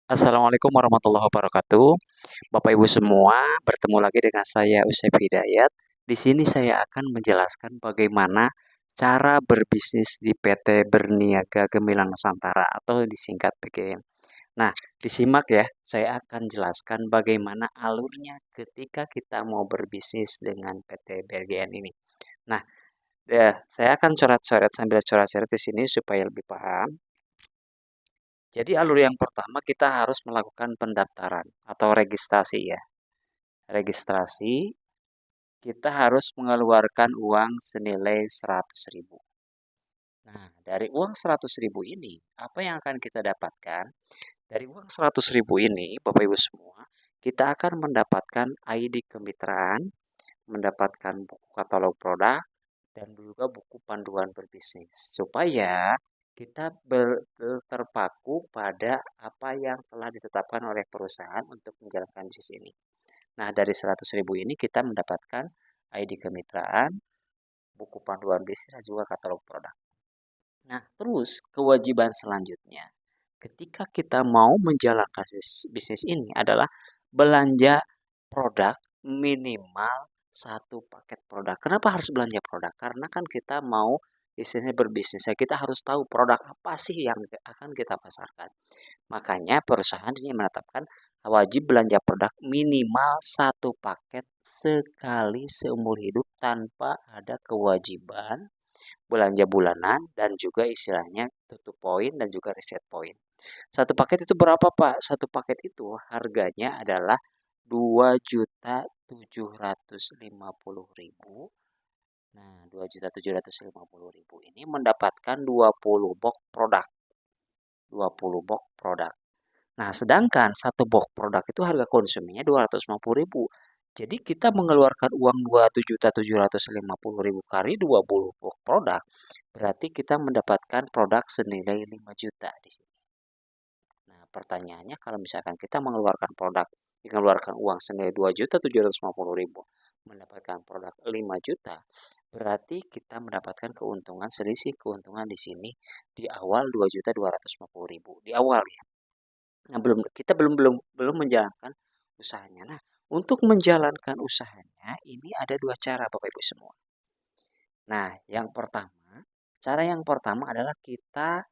Assalamualaikum warahmatullahi wabarakatuh. Bapak Ibu semua, bertemu lagi dengan saya Usep Hidayat. Di sini saya akan menjelaskan bagaimana cara berbisnis di PT Berniaga Gemilang Nusantara atau disingkat PGN. Nah, disimak ya, saya akan jelaskan bagaimana alurnya ketika kita mau berbisnis dengan PT BRGN ini. Nah, saya akan coret-coret sambil coret-coret di sini supaya lebih paham. Jadi alur yang pertama kita harus melakukan pendaftaran atau registrasi ya. Registrasi, kita harus mengeluarkan uang senilai 100.000. Nah, dari uang 100.000 ini, apa yang akan kita dapatkan? Dari uang 100.000 ini, Bapak Ibu semua, kita akan mendapatkan ID kemitraan, mendapatkan buku katalog produk, dan juga buku panduan berbisnis. Supaya kita terpaku pada apa yang telah ditetapkan oleh perusahaan untuk menjalankan bisnis ini. Nah, dari 100.000 ini kita mendapatkan ID kemitraan, buku panduan bisnis, dan juga katalog produk. Nah, terus kewajiban selanjutnya ketika kita mau menjalankan bisnis ini adalah belanja produk minimal satu paket produk. Kenapa harus belanja produk? Karena kan kita mau istilahnya berbisnis, ya kita harus tahu produk apa sih yang akan kita pasarkan. Makanya perusahaan ini menetapkan wajib belanja produk minimal satu paket sekali seumur hidup tanpa ada kewajiban belanja bulanan dan juga istilahnya tutup poin dan juga reset poin. Satu paket itu berapa, Pak? Satu paket itu harganya adalah 2.750.000. Nah, 2.750.000 ini mendapatkan 20 box produk. 20 box produk. Nah, sedangkan satu box produk itu harga konsumennya 250.000. Jadi kita mengeluarkan uang 2.750.000 kali 20 box produk, berarti kita mendapatkan produk senilai 5 juta di sini. Nah, pertanyaannya kalau misalkan kita mengeluarkan uang senilai 2.750.000 mendapatkan produk 5 juta, berarti kita mendapatkan keuntungan selisih keuntungan di sini di awal 2.250.000 di awal ya. Nah, kita belum menjalankan usahanya. Nah, untuk menjalankan usahanya ini ada dua cara Bapak Ibu semua. Nah, cara yang pertama adalah kita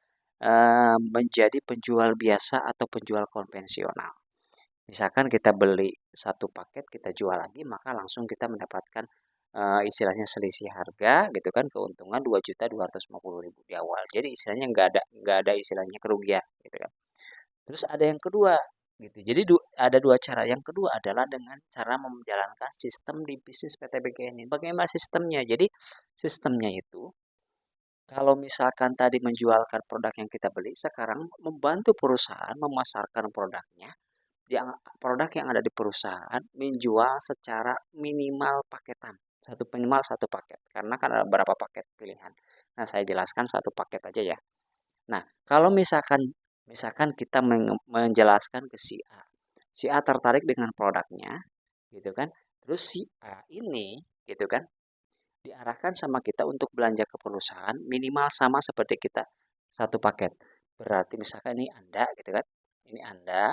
menjadi penjual biasa atau penjual konvensional. Misalkan kita beli satu paket, kita jual lagi, maka langsung kita mendapatkan istilahnya selisih harga, gitu kan, keuntungan 2.250.000 di awal. Jadi istilahnya nggak ada istilahnya kerugian, gitu kan. Terus ada yang kedua, gitu. Jadi ada dua cara. Yang kedua adalah dengan cara menjalankan sistem di bisnis PTBG ini. Bagaimana sistemnya? Jadi sistemnya itu kalau misalkan tadi menjualkan produk yang kita beli, sekarang membantu perusahaan memasarkan produknya. Produk yang ada di perusahaan menjual secara minimal paketan. Minimal satu paket. Karena kan ada beberapa paket pilihan. Nah, saya jelaskan satu paket aja ya. Nah, kalau misalkan kita menjelaskan ke si A. Si A tertarik dengan produknya, gitu kan. Terus si A ini, gitu kan, diarahkan sama kita untuk belanja ke perusahaan minimal sama seperti kita satu paket. Berarti misalkan ini Anda, gitu kan. Ini Anda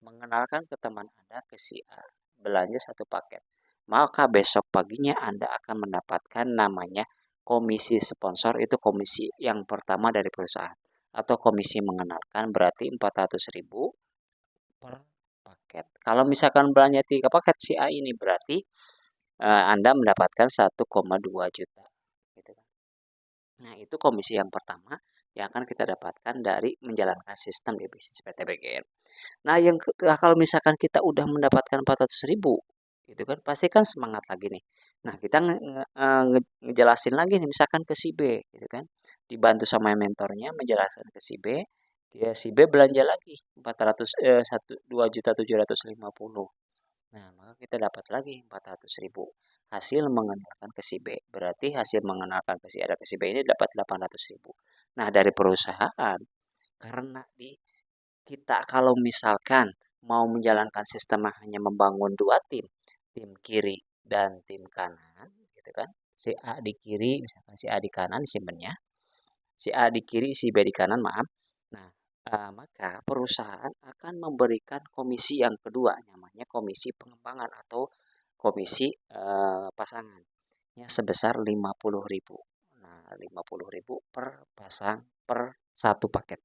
mengenalkan ke teman Anda ke si A, belanja satu paket. Maka besok paginya Anda akan mendapatkan namanya komisi sponsor, itu komisi yang pertama dari perusahaan. Atau komisi mengenalkan berarti 400.000 per paket. Kalau misalkan belanja 3 paket si A ini berarti Anda mendapatkan 1,2 juta. Gitu kan. Nah, itu komisi yang pertama yang akan kita dapatkan dari menjalankan sistem di bisnis PTBGN. Nah, kalau misalkan kita udah mendapatkan 400.000, gitu kan, pasti kan semangat lagi nih. Nah, kita ngejelasin lagi nih, misalkan ke si B, gitu kan, dibantu sama mentornya menjelaskan ke si B, si B belanja lagi 2.750.000. Nah, maka kita dapat lagi 400.000 hasil mengenalkan ke si B. Berarti hasil mengenalkan ke si A dan ke si B ini dapat 800.000. Nah, dari perusahaan karena kita kalau misalkan mau menjalankan sistem hanya membangun dua tim, tim kiri dan tim kanan, gitu kan? Si A di kiri, misalkan si A di kanan simpennya, si A di kiri, si B di kanan, maaf. Nah, maka perusahaan akan memberikan komisi yang kedua, namanya komisi pengembangan atau komisi pasangan, ya sebesar 50.000. Nah, 50.000 per pasang per satu paket.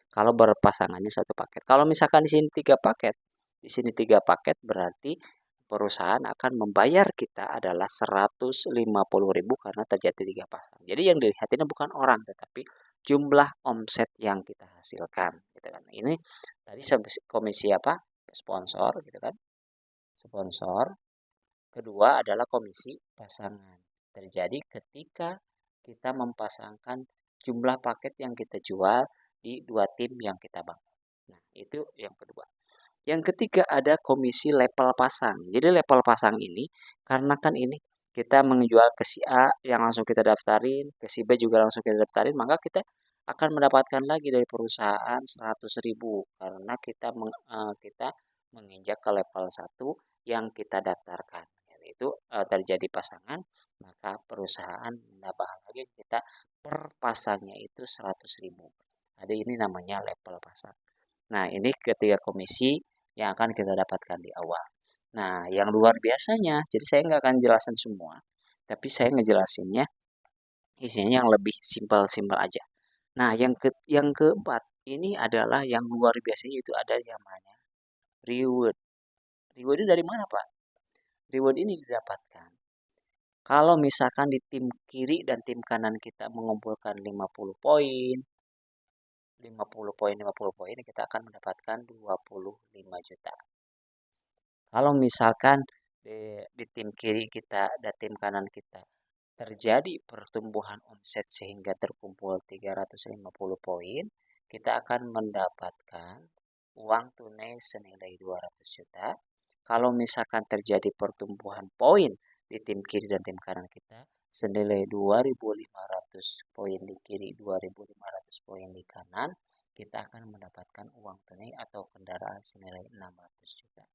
Kalau berpasangannya satu paket. Kalau misalkan di sini tiga paket, di sini tiga paket berarti perusahaan akan membayar kita adalah 150.000 karena terjadi tiga pasang. Jadi yang dilihat ini bukan orang, tetapi jumlah omset yang kita hasilkan, gitu kan. Ini tadi komisi apa? Sponsor, gitu kan? Sponsor. Kedua adalah komisi pasangan. Terjadi ketika kita mempasangkan jumlah paket yang kita jual di dua tim yang kita bangun. Nah, itu yang kedua. Yang ketiga ada komisi level pasang. Jadi level pasang ini karena kan ini kita menjual ke si A yang langsung kita daftarin, ke si B juga langsung kita daftarin, maka kita akan mendapatkan lagi dari perusahaan 100.000 karena kita menginjak ke level satu yang kita daftarkan. Yaitu terjadi pasangan, maka perusahaan menambah lagi kita per pasangnya itu 100.000. Ada ini namanya level pasang. Nah, ini ketiga komisi yang akan kita dapatkan di awal. Nah, yang luar biasanya, jadi saya nggak akan jelasin semua, tapi saya ngejelasinnya isinya yang lebih simpel-simpel aja. Nah, yang keempat ini adalah yang luar biasanya itu ada yang namanya reward. Reward itu dari mana, Pak? Reward ini didapatkan kalau misalkan di tim kiri dan tim kanan kita mengumpulkan 50 poin, 50 poin, 50 poin, kita akan mendapatkan 25 juta. Kalau misalkan di tim kiri kita dan tim kanan kita terjadi pertumbuhan omset sehingga terkumpul 350 poin, kita akan mendapatkan uang tunai senilai 200 juta. Kalau misalkan terjadi pertumbuhan poin di tim kiri dan tim kanan kita senilai 2.500 poin di kiri, 2.500 poin di kanan, kita akan mendapatkan uang tunai atau kendaraan senilai 600 juta.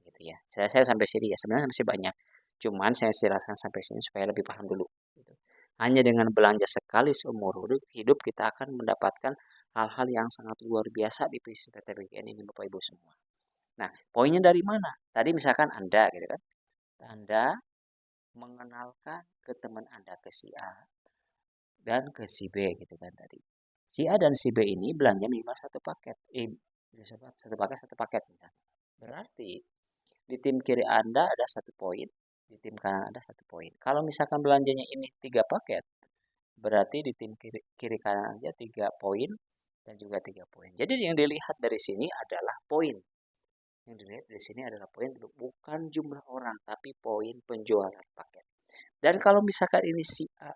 Gitu ya. Saya sampai sini ya. Sebenarnya masih banyak. Cuman saya jelaskan sampai sini supaya lebih paham dulu. Gitu. Hanya dengan belanja sekali seumur hidup kita akan mendapatkan hal-hal yang sangat luar biasa di bisnis PT BGN ini Bapak Ibu semua. Nah, poinnya dari mana? Tadi misalkan Anda gitu kan. Anda mengenalkan ke teman Anda ke si A dan ke si B gitu kan tadi. Si A dan si B ini belanja minimal satu paket. Satu paket misalnya. Berarti di tim kiri Anda ada satu poin, di tim kanan ada satu poin. Kalau misalkan belanjanya ini tiga paket, berarti di tim kiri kanan aja 3 poin dan juga 3 poin. Jadi yang dilihat dari sini adalah poin. Yang dilihat dari sini adalah poin, bukan jumlah orang, tapi poin penjualan paket. Dan kalau misalkan ini si A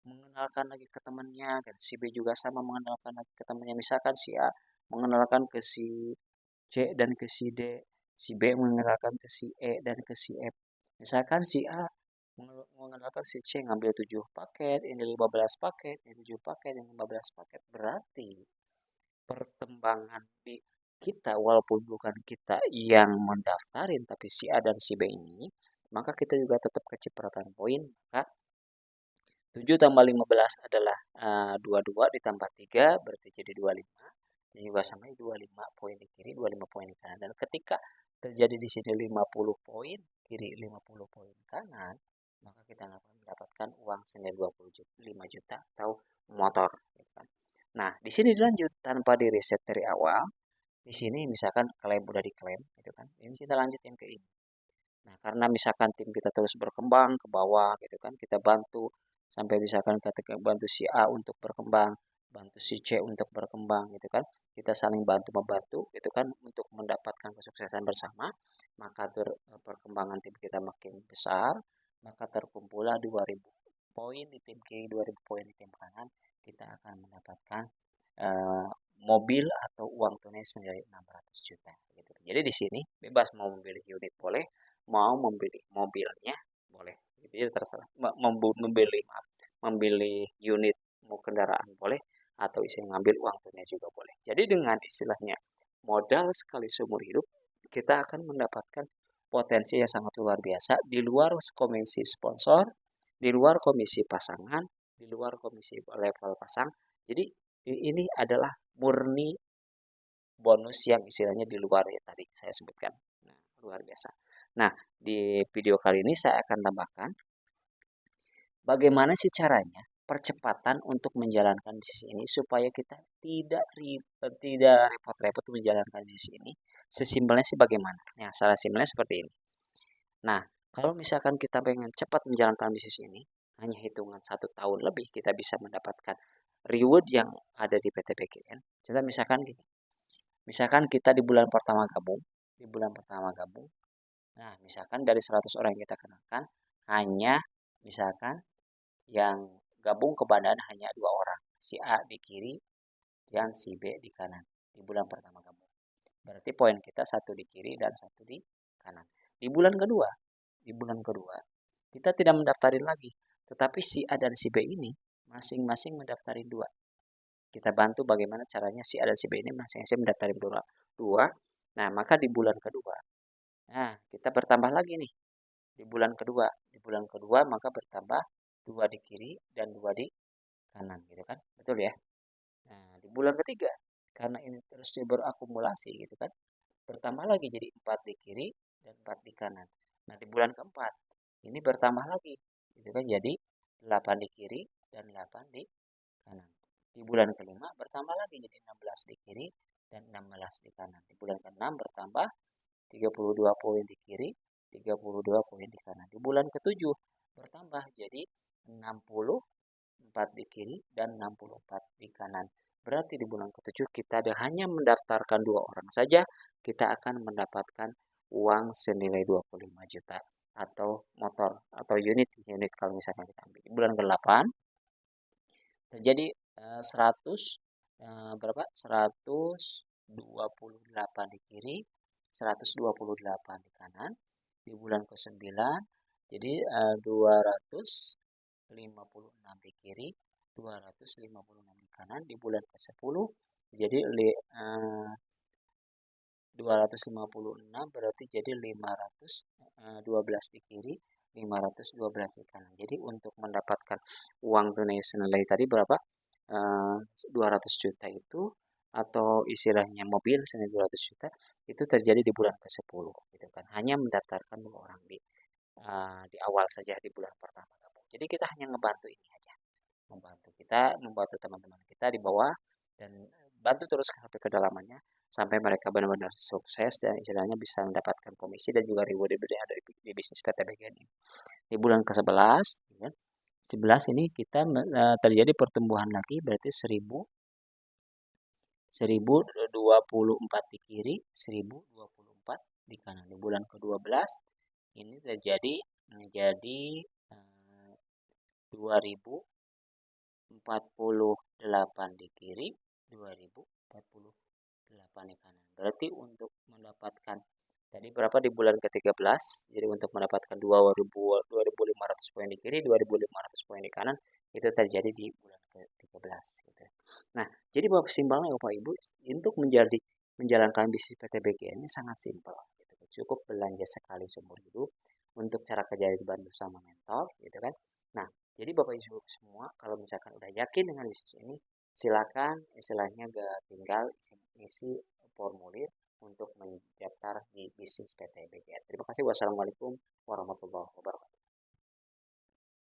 mengenalkan lagi ke temannya, dan si B juga sama mengenalkan lagi ke temannya. Misalkan si A mengenalkan ke si C dan ke si D, si B mengenalkan ke si E dan ke si F. Misalkan si A mengenalkan si C ngambil 7 paket, ini 15 paket, ini 7 paket, ini 15 paket. Berarti perkembangan di kita walaupun bukan kita yang mendaftarin tapi si A dan si B ini, maka kita juga tetap kecipratan poin. Maka 7 tambah 15 adalah 22 ditambah 3 berarti jadi 25. Ini juga sama 25 poin di kiri, 25 poin di kanan. Dan ketika terjadi di sini 50 poin kiri, 50 poin kanan, maka kita akan mendapatkan uang senilai 25 juta atau motor. Nah, di sini dilanjut tanpa di reset dari awal. Di sini misalkan klaim udah diklaim, gitu kan. Ini kita lanjutin ke ini. Nah, karena misalkan tim kita terus berkembang ke bawah gitu kan, kita bantu sampai misalkan kita bantu si A untuk berkembang, bantu si C untuk berkembang gitu kan. Kita saling bantu membantu gitu kan untuk mendapatkan kesuksesan bersama, maka perkembangan tim kita makin besar, maka terkumpullah 2.000 poin di tim kiri, 2.000 poin di tim kanan, kita akan mendapatkan eh, mobil atau uang tunai senilai 600 juta gitu. Jadi di sini bebas mau memilih unit boleh, mau membeli mobilnya boleh. Jadi terserah membeli unit mau kendaraan boleh atau isi ngambil uang tunai juga boleh. Jadi dengan istilahnya modal sekali seumur hidup kita akan mendapatkan potensi yang sangat luar biasa di luar komisi sponsor, di luar komisi pasangan, di luar komisi level pasang. Jadi ini adalah murni bonus yang istilahnya di luar ya tadi saya sebutkan. Nah, luar biasa. Nah, di video kali ini saya akan tambahkan bagaimana sih caranya percepatan untuk menjalankan bisnis ini supaya kita tidak repot-repot menjalankan bisnis ini. Sesimpelnya sih bagaimana? Nah, salah simpelnya seperti ini. Nah, kalau misalkan kita pengen cepat menjalankan bisnis ini, hanya hitungan 1 tahun lebih kita bisa mendapatkan reward yang ada di PT PGN. Contoh misalkan kita di bulan pertama gabung, nah misalkan dari 100 orang yang kita kenalkan, hanya misalkan yang gabung ke badan hanya 2 orang, si A di kiri dan si B di kanan di bulan pertama gabung. Berarti poin kita satu di kiri dan satu di kanan. Di bulan kedua kita tidak mendaftarin lagi, tetapi si A dan si B ini masing-masing mendaftarin 2. Kita bantu bagaimana caranya si A dan si B ini masing-masing mendaftarin dua. Nah, maka di bulan kedua, nah kita bertambah lagi nih. Di bulan kedua maka bertambah 2 di kiri dan 2 di kanan gitu kan. Betul ya? Nah, di bulan ketiga karena ini terus berakumulasi gitu kan. Bertambah lagi jadi 4 di kiri dan 4 di kanan. Nah, di bulan keempat ini bertambah lagi gitu kan jadi 8 di kiri dan 8 di kanan. Di bulan kelima bertambah lagi jadi 16 di kiri dan 16 di kanan. Di bulan keenam bertambah 32 poin di kiri, 32 poin di kanan. Di bulan ketujuh bertambah jadi 64 di kiri dan 64 di kanan. Berarti di bulan ketujuh kita hanya mendaftarkan 2 orang saja, kita akan mendapatkan uang senilai 25 juta atau motor atau unit kalau misalkan kita ambil. Di bulan ke-8 terjadi 100 berapa? 128 di kiri, 128 di kanan. Di bulan ke-9 jadi 256 di kiri, 256 di kanan. Di bulan ke-10 jadi 256 berarti jadi 512 di kiri, 512 di kanan. Jadi untuk mendapatkan uang tunai senilai tadi berapa? 200 juta itu atau istilahnya mobil senilai 200 juta itu terjadi di bulan ke-10 gitu kan. Hanya mendaftarkan 2 orang di awal saja di bulan pertama. Jadi kita hanya ngebantu ini aja. Membantu teman-teman kita di bawah dan bantu terus sampai kedalamannya sampai mereka benar-benar sukses dan istilahnya bisa mendapatkan komisi dan juga reward yang ada di bisnis PT BGN ini. Di bulan ke-11 ya, 11 ini kita terjadi pertumbuhan lagi berarti 1024 di kiri, 1024 di kanan. Di bulan ke-12 ini terjadi menjadi 2048 di kiri, 2048 di kanan. Berarti untuk mendapatkan tadi berapa di bulan ke-13? Jadi untuk mendapatkan 2.500 poin di kiri, 2.500 poin di kanan itu terjadi di bulan ke-13 gitu. Nah, jadi Bapak simpelnya Bapak Ibu untuk menjalankan bisnis PT BGN ini sangat simpel gitu. Cukup belanja sekali seumur hidup untuk cara kerja dibantu sama mentor gitu kan. Nah, jadi Bapak Ibu semua kalau misalkan udah yakin dengan bisnis ini silakan istilahnya tinggal isi formulir untuk mendaftar di bisnis PT BGN. Terima kasih. Wassalamualaikum warahmatullahi wabarakatuh.